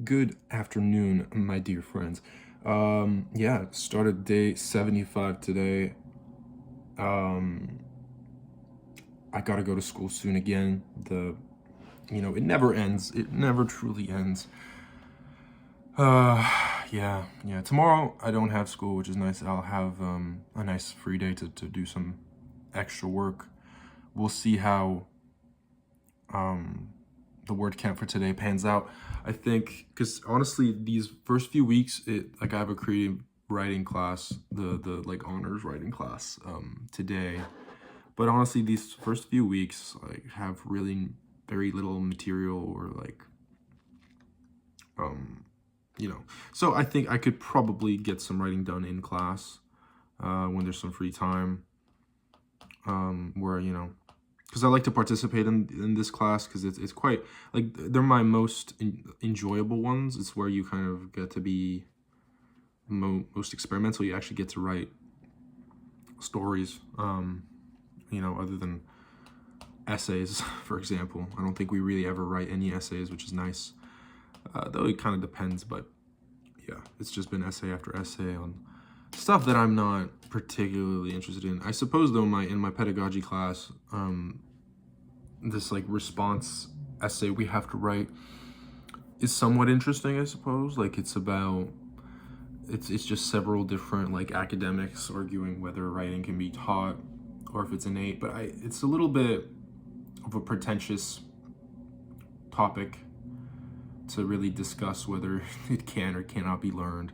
Good afternoon, my dear friends. Yeah, started day 75 today. Um, I gotta go to school soon again. It never ends. It never truly ends. Uh, yeah. Tomorrow I don't have school, which is nice. I'll have a nice free day to do some extra work. We'll see how the word count for today pans out. I think because honestly, these first few weeks, I have a creative writing class, the like honors writing class today. But honestly, these first few weeks like have really very little material or like um you know. So I think I could probably get some writing done in class when there's some free time. Where because I like to participate in this class because it's quite like they're my most enjoyable ones. It's where you kind of get to be most experimental. You actually get to write stories, other than essays, for example. I don't think we really ever write any essays, which is nice, though it kind of depends. But yeah, it's just been essay after essay on stuff that I'm not particularly interested in. I suppose though in my pedagogy class, this like response essay we have to write is somewhat interesting, I suppose. Like it's just several different like academics arguing whether writing can be taught or if it's innate, but it's a little bit of a pretentious topic to really discuss whether it can or cannot be learned.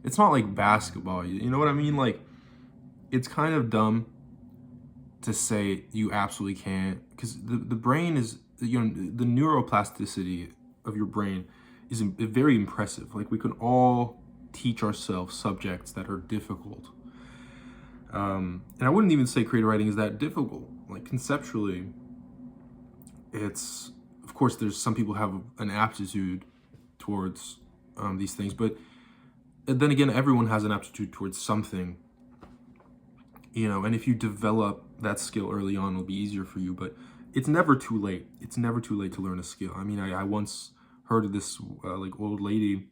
It's not like basketball, you know what I mean? Like it's kind of dumb to say you absolutely can't, because the brain is, the neuroplasticity of your brain is very impressive. Like we can all teach ourselves subjects that are difficult. And I wouldn't even say creative writing is that difficult. Like conceptually, it's, of course, there's some people have an aptitude towards these things, but then again, everyone has an aptitude towards something, and if you develop that skill early on, it'll be easier for you. But it's never too late. It's never too late to learn a skill. I mean, I once heard of this like old lady.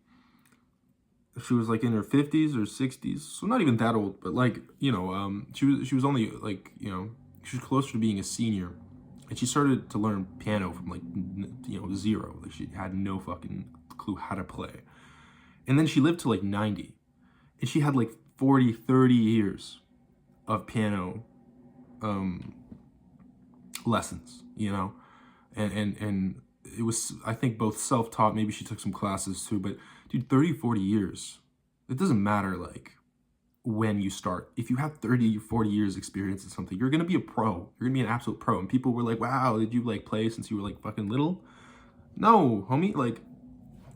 She was like in her 50s or 60s, so not even that old, but like she was only like she was closer to being a senior, and she started to learn piano from like zero. Like she had no fucking clue how to play, and then she lived to like 90, and she had like 40, 30 years of piano lessons, and it was, I think, both self-taught, maybe she took some classes too, but dude, 30, 40 years, it doesn't matter like when you start. If you have 30, 40 years experience in something, you're gonna be a pro. You're gonna be an absolute pro. And people were like, wow, did you like play since you were like fucking little? No, homie, like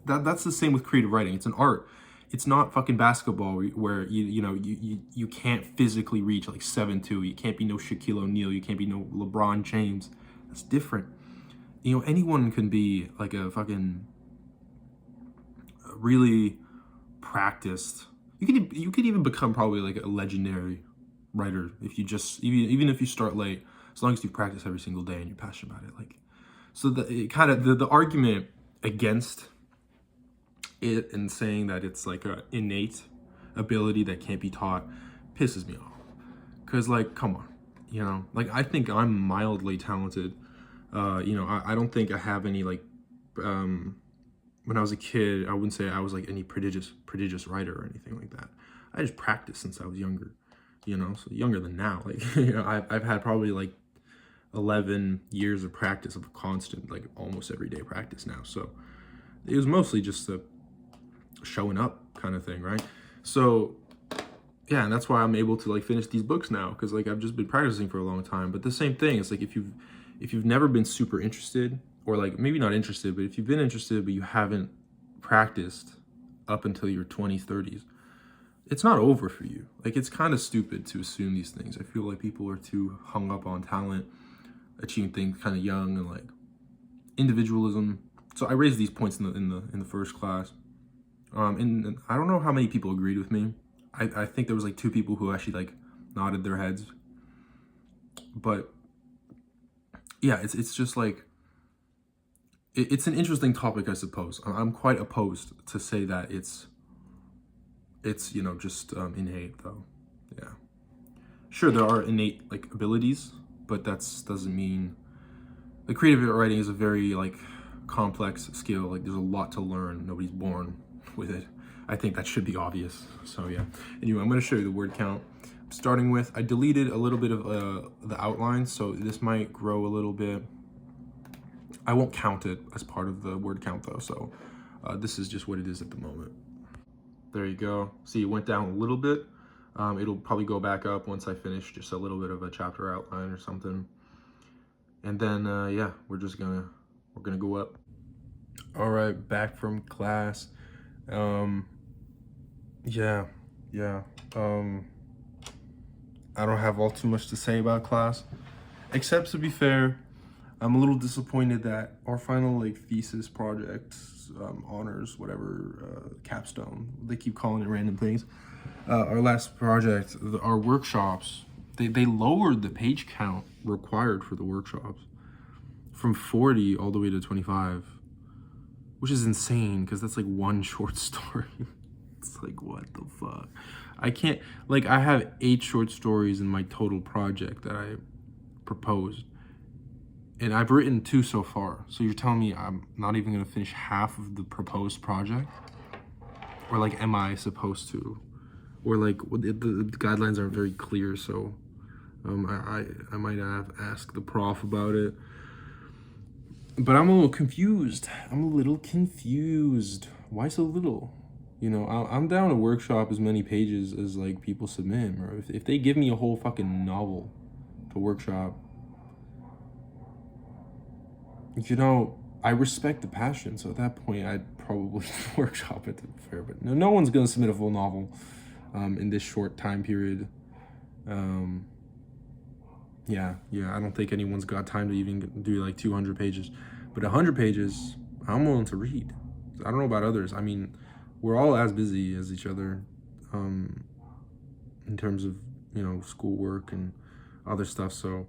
that's the same with creative writing. It's an art. It's not fucking basketball where you can't physically reach like 7'2". You can't be no Shaquille O'Neal. You can't be no LeBron James. That's different. Anyone can be like a fucking really practiced. You could even become probably like a legendary writer if you just even if you start late, as long as you practice every single day and you're passionate about it. Like, so the argument against it and saying that it's like a innate ability that can't be taught pisses me off. Because like, come on, like I think I'm mildly talented. I don't think I have any like when I was a kid, I wouldn't say I was like any prodigious writer or anything like that. I just practiced since I was younger, so younger than now. Like I've had probably like 11 years of practice, of constant, like almost everyday practice now. So it was mostly just a showing up kind of thing, right? So yeah, and that's why I'm able to like finish these books now, because like I've just been practicing for a long time. But the same thing, it's like if you've never been super interested, or like maybe not interested, but if you've been interested but you haven't practiced up until your 20s, 30s, it's not over for you. Like it's kind of stupid to assume these things. I feel like people are too hung up on talent, achieving things kind of young, and like individualism. So I raised these points in the first class. And I don't know how many people agreed with me. I think there was like 2 people who actually like nodded their heads. But yeah, it's just like it's an interesting topic, I suppose. I'm quite opposed to say that it's just innate though. Yeah, sure there are innate like abilities, but doesn't mean like creative writing is a very like complex skill. Like there's a lot to learn. Nobody's born with it. I think that should be obvious. So yeah. Anyway, I'm going to show you the word count. Starting with, I deleted a little bit of the outline, so this might grow a little bit. I won't count it as part of the word count though, so this is just what it is at the moment. There you go. See, it went down a little bit. It'll probably go back up once I finish just a little bit of a chapter outline or something. And then, yeah, we're gonna go up. All right, back from class. Yeah, yeah. I don't have all too much to say about class, except to be fair, I'm a little disappointed that our final like thesis project, honors, whatever, capstone, they keep calling it random things. Our last project, our workshops, they lowered the page count required for the workshops from 40 all the way to 25, which is insane because that's like one short story. It's like, what the fuck? I can't, like, I have 8 short stories in my total project that I proposed, and I've written 2 so far. So you're telling me I'm not even gonna finish half of the proposed project? Or like, am I supposed to? Or like, the guidelines aren't very clear, so I might have asked the prof about it. But I'm a little confused. Why so little? You know, I'm down to workshop as many pages as like people submit. Or if they give me a whole fucking novel to workshop, you know, I respect the passion. So at that point, I'd probably workshop it, to be fair. But no one's gonna submit a full novel in this short time period. Yeah, I don't think anyone's got time to even do like 200 pages. But 100 pages, I'm willing to read. I don't know about others. I mean, we're all as busy as each other in terms of, schoolwork and other stuff. So,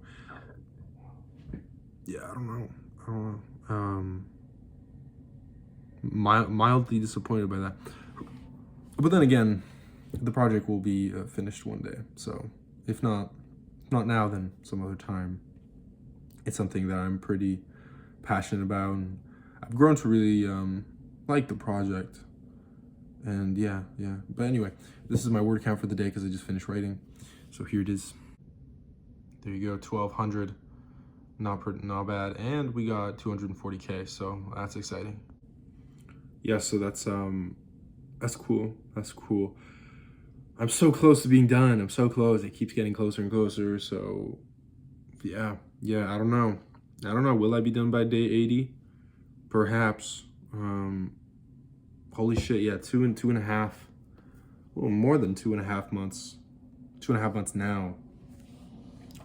yeah, I don't know. Mildly disappointed by that. But then again, the project will be finished one day. So, if not now, then some other time. It's something that I'm pretty passionate about, and I've grown to really like the project. And yeah. But anyway, this is my word count for the day because I just finished writing. So here it is. There you go, 1,200. Not bad. And we got 240K, so that's exciting. Yeah, so that's cool. That's cool. I'm so close to being done. I'm so close. It keeps getting closer and closer. So yeah, I don't know. Will I be done by day 80? Perhaps. Holy shit, yeah, 2.5, well, more than 2.5 months, 2.5 months now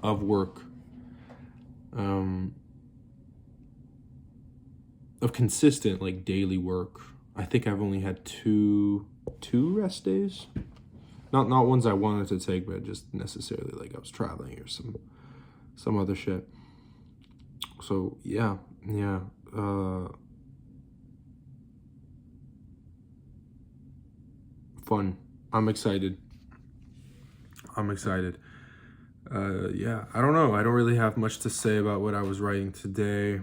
of work, of consistent like daily work. I think I've only had two rest days, not ones I wanted to take, but just necessarily like I was traveling or some other shit. So yeah. Fun. I'm excited. Yeah, I don't know. I don't really have much to say about what I was writing today.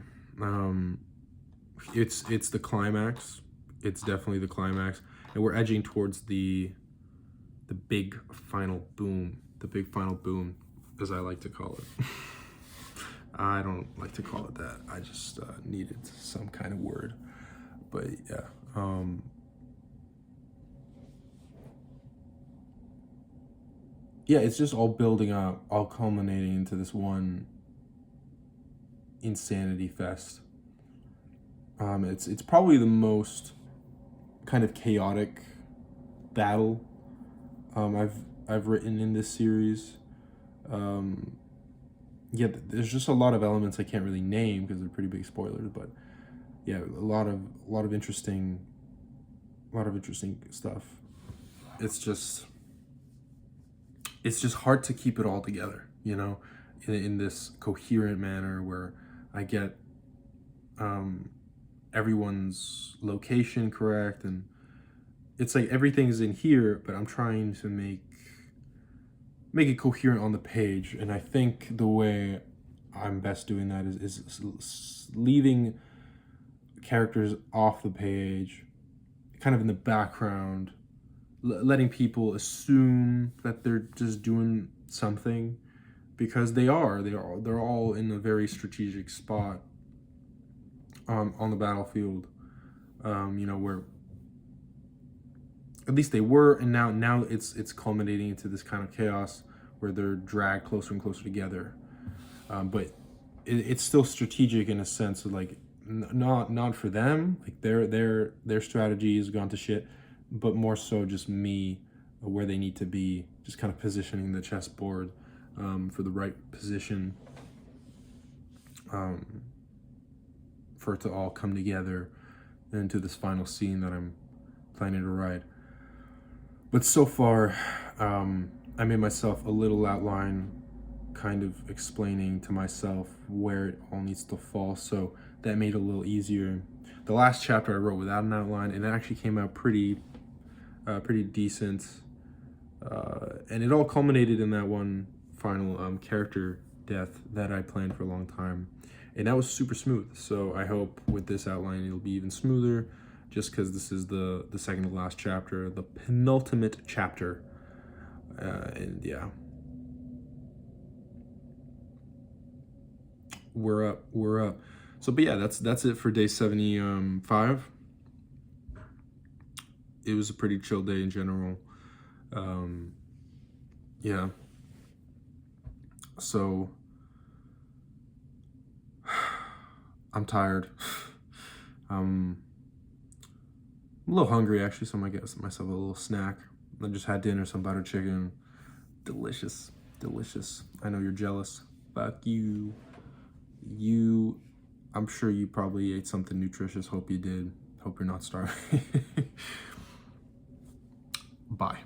It's the climax. It's definitely the climax, and we're edging towards the big final boom. The big final boom, as I like to call it. I don't like to call it that. I just needed some kind of word. But yeah. Yeah, it's just all building up, all culminating into this one insanity fest. It's probably the most kind of chaotic battle I've written in this series. Yeah, there's just a lot of elements I can't really name because they're pretty big spoilers, but yeah, a lot of interesting stuff. It's just hard to keep it all together, in this coherent manner where I get everyone's location correct, and it's like everything's in here, but I'm trying to make it coherent on the page. And I think the way I'm best doing that is leaving characters off the page, kind of in the background, letting people assume that they're just doing something, because they're all in a very strategic spot on the battlefield, where at least they were, and now it's culminating into this kind of chaos where they're dragged closer and closer together. But it's still strategic in a sense of like not for them, like their strategy has gone to shit, but more so just me, where they need to be, just kind of positioning the chessboard for the right position, for it to all come together into this final scene that I'm planning to write. But so far, I made myself a little outline, kind of explaining to myself where it all needs to fall, so that made it a little easier. The last chapter I wrote without an outline, and it actually came out pretty decent, and it all culminated in that one final character death that I planned for a long time, and that was super smooth. So I hope with this outline it'll be even smoother, just because this is the second to last chapter, the penultimate chapter, and yeah, we're up. So, but yeah, that's it for day 75. It was a pretty chill day in general. Yeah. So I'm tired. I'm a little hungry actually, so I'm gonna get myself a little snack. I just had dinner, some butter chicken. Delicious. I know you're jealous. Fuck you. I'm sure you probably ate something nutritious. Hope you did. Hope you're not starving. Bye.